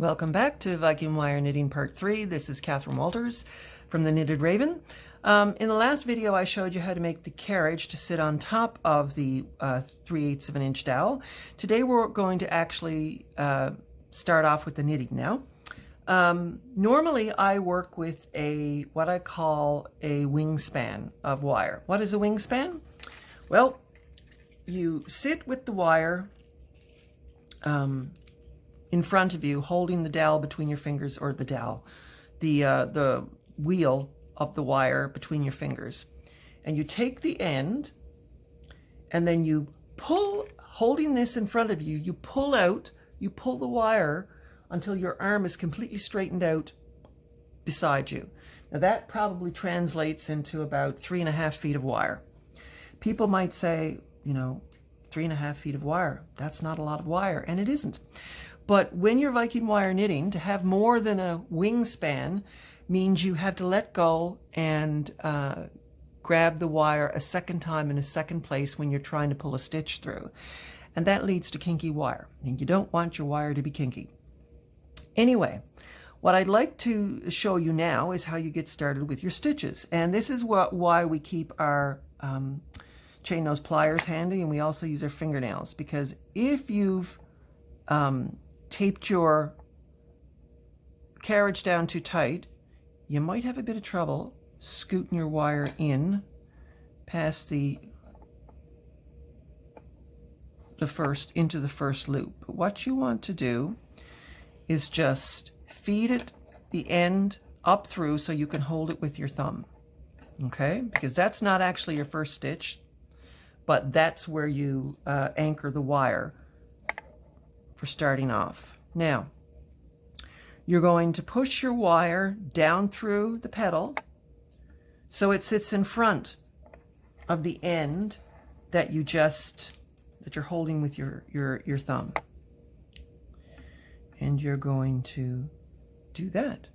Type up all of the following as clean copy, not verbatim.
Welcome back to Viking Wire Knitting Part 3. This is Katherine Walters from the Knitted Raven. In the last video I showed you how to make the carriage to sit on top of the 3/8 of an inch dowel. Today we're going to actually start off with the knitting now. Normally I work with what I call a wingspan of wire. What is a wingspan? Well, you sit with the wire in front of you, holding the dowel between your fingers, or the wheel of the wire between your fingers. And you take the end, and then you pull, holding this in front of you, you pull the wire until your arm is completely straightened out beside you. Now that probably translates into about 3.5 feet of wire. People might say, 3.5 feet of wire, that's not a lot of wire, and it isn't. But when you're Viking wire knitting, to have more than a wingspan means you have to let go and grab the wire a second time in a second place when you're trying to pull a stitch through. And that leads to kinky wire, and you don't want your wire to be kinky. Anyway, what I'd like to show you now is how you get started with your stitches. And this is why we keep our chain nose pliers handy, and we also use our fingernails, because if you've taped your carriage down too tight, you might have a bit of trouble scooting your wire in past into the first loop. But what you want to do is just feed the end up through so you can hold it with your thumb, okay? Because that's not actually your first stitch, but that's where you anchor the wire for starting off. Now, you're going to push your wire down through the petal so it sits in front of the end that you're holding with your thumb. And you're going to do that.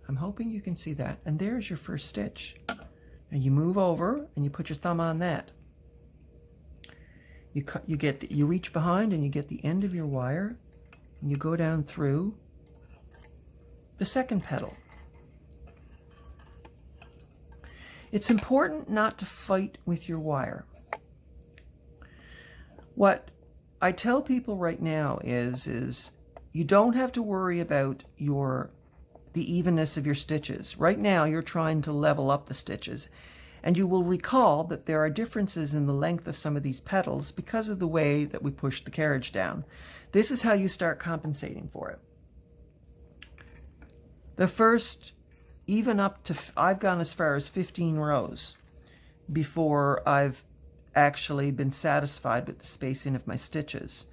I'm hoping you can see that. And there's your first stitch. And you move over and you put your thumb on that. You reach behind and you get the end of your wire, and you go down through the second petal. It's important not to fight with your wire. What I tell people right now is you don't have to worry about the evenness of your stitches. Right now you're trying to level up the stitches. And you will recall that there are differences in the length of some of these petals because of the way that we push the carriage down. This is how you start compensating for it. The first, even up to, I've gone as far as 15 rows before I've actually been satisfied with the spacing of my stitches.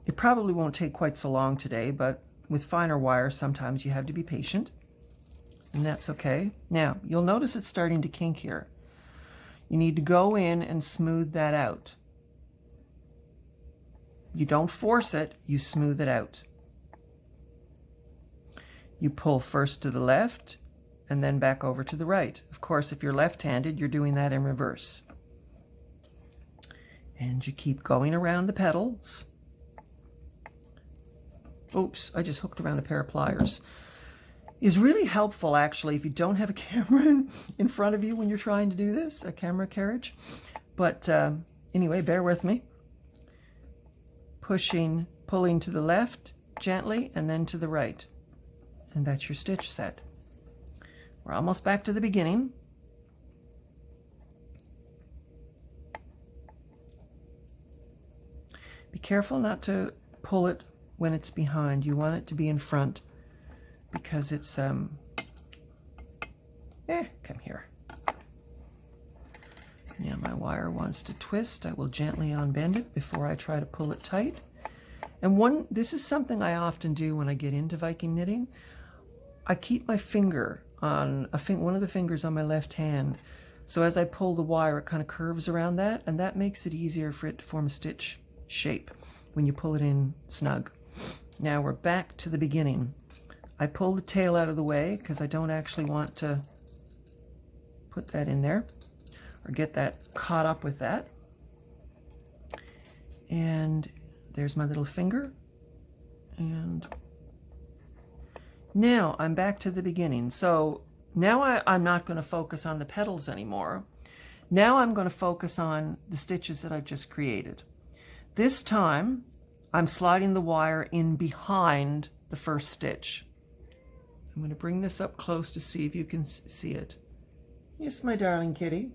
It probably won't take quite so long today, but with finer wire, sometimes you have to be patient. And that's okay. Now, you'll notice it's starting to kink here. You need to go in and smooth that out. You don't force it, you smooth it out. You pull first to the left and then back over to the right. Of course, if you're left-handed, you're doing that in reverse. And you keep going around the petals. Oops, I just hooked around a pair of pliers. Is really helpful actually if you don't have a camera in front of you when you're trying to do this, a camera carriage. But anyway, bear with me. Pulling to the left gently and then to the right. And that's your stitch set. We're almost back to the beginning. Be careful not to pull it when it's behind. You want it to be in front, because it's, come here. Now my wire wants to twist. I will gently unbend it before I try to pull it tight. And this is something I often do when I get into Viking knitting. I keep my finger on, one of the fingers on my left hand, so as I pull the wire, it kind of curves around that, and that makes it easier for it to form a stitch shape when you pull it in snug. Now we're back to the beginning. I pull the tail out of the way because I don't actually want to put that in there or get that caught up with that. And there's my little finger, and Now I'm back to the beginning. So now I'm not going to focus on the petals anymore. Now I'm going to focus on the stitches that I've just created. This time I'm sliding the wire in behind the first stitch. I'm going to bring this up close to see if you can see it. Yes, my darling kitty.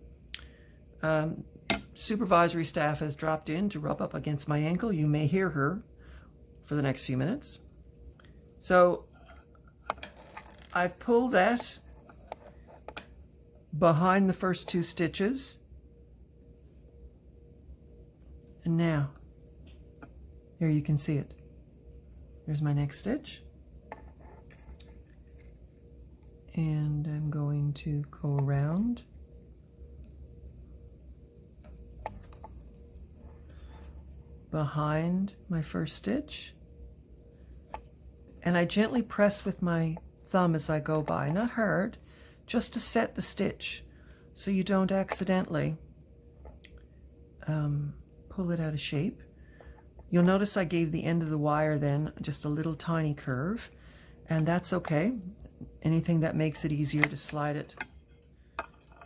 Supervisory staff has dropped in to rub up against my ankle. You may hear her for the next few minutes. So I've pulled that behind the first two stitches. And now, here you can see it. Here's my next stitch. And I'm going to go around. Behind my first stitch. And I gently press with my thumb as I go by, not hard, just to set the stitch so you don't accidentally pull it out of shape. You'll notice I gave the end of the wire then just a little tiny curve, and that's okay. Anything that makes it easier to slide it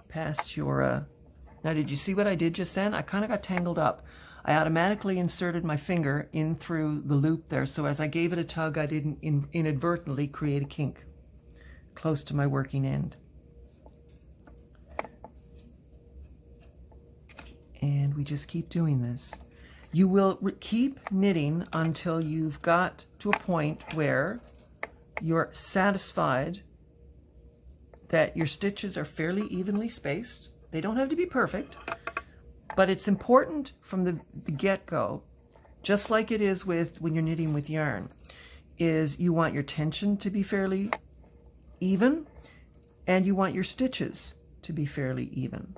past your... Now, did you see what I did just then? I kind of got tangled up. I automatically inserted my finger in through the loop there, so as I gave it a tug, I didn't inadvertently create a kink close to my working end. And we just keep doing this. You will keep knitting until you've got to a point where you're satisfied that your stitches are fairly evenly spaced. They don't have to be perfect, but it's important from the get-go, just like it is with when you're knitting with yarn, is you want your tension to be fairly even, and you want your stitches to be fairly even.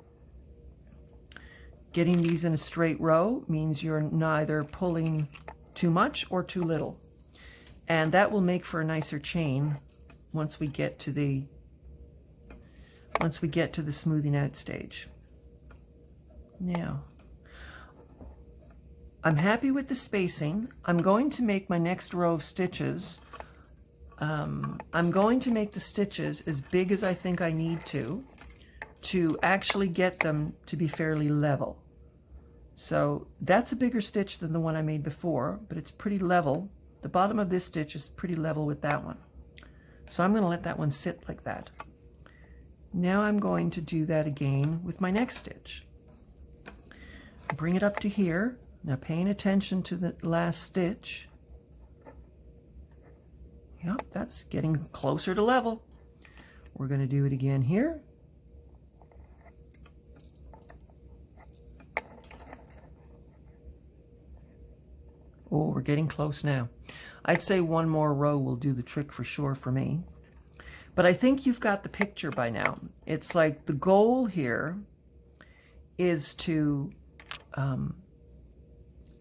Getting these in a straight row means you're neither pulling too much or too little. And that will make for a nicer chain once we get to the smoothing out stage. Now, I'm happy with the spacing. I'm going to make my next row of stitches. I'm going to make the stitches as big as I think I need to actually get them to be fairly level. So that's a bigger stitch than the one I made before, but it's pretty level. The bottom of this stitch is pretty level with that one. So I'm going to let that one sit like that. Now I'm going to do that again with my next stitch. Bring it up to here. Now paying attention to the last stitch. Yep, that's getting closer to level. We're going to do it again here. Oh, we're getting close now. I'd say one more row will do the trick for sure for me. But I think you've got the picture by now. It's like the goal here is to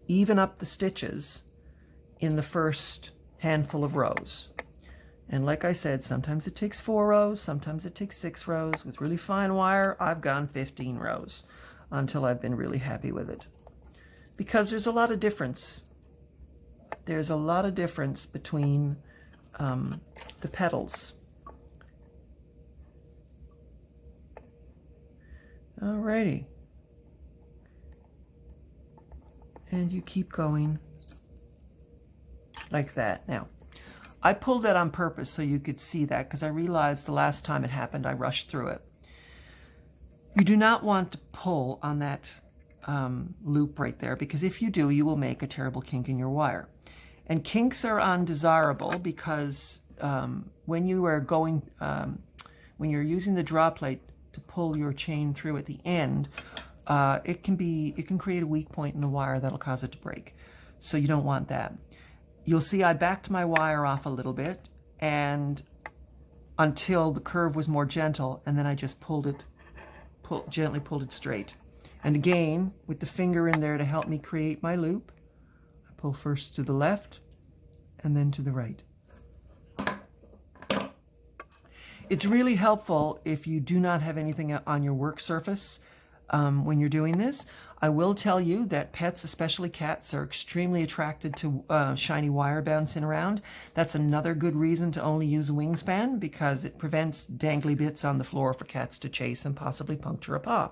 even up the stitches in the first handful of rows. And like I said, sometimes it takes 4 rows, sometimes it takes 6 rows. With really fine wire, I've gone 15 rows until I've been really happy with it. Because there's a lot of difference. There's a lot of difference between the petals. Alrighty. And you keep going like that. Now, I pulled that on purpose so you could see that, because I realized the last time it happened I rushed through it. You do not want to pull on that loop right there, because if you do, you will make a terrible kink in your wire. And kinks are undesirable because when you are going, when you're using the draw plate to pull your chain through at the end, it can create a weak point in the wire that'll cause it to break. So you don't want that. You'll see I backed my wire off a little bit and until the curve was more gentle, and then I just gently pulled it straight. And again, with the finger in there to help me create my loop, I pull first to the left and then to the right. It's really helpful if you do not have anything on your work surface. when you're doing this. I will tell you that pets, especially cats, are extremely attracted to shiny wire bouncing around. That's another good reason to only use a wingspan, because it prevents dangly bits on the floor for cats to chase and possibly puncture a paw.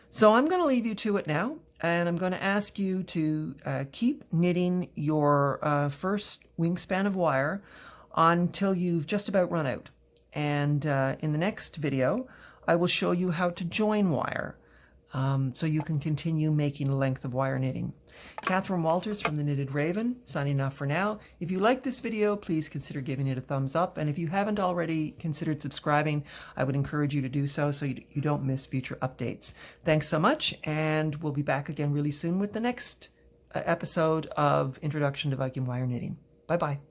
So I'm going to leave you to it now, and I'm going to ask you to keep knitting your first wingspan of wire until you've just about run out. And in the next video, I will show you how to join wire so you can continue making a length of wire knitting. Katherine Walters from the Knitted Raven, signing off for now. If you like this video, please consider giving it a thumbs up. And if you haven't already considered subscribing, I would encourage you to do so you don't miss future updates. Thanks so much, and we'll be back again really soon with the next episode of Introduction to Viking Wire Knitting. Bye-bye.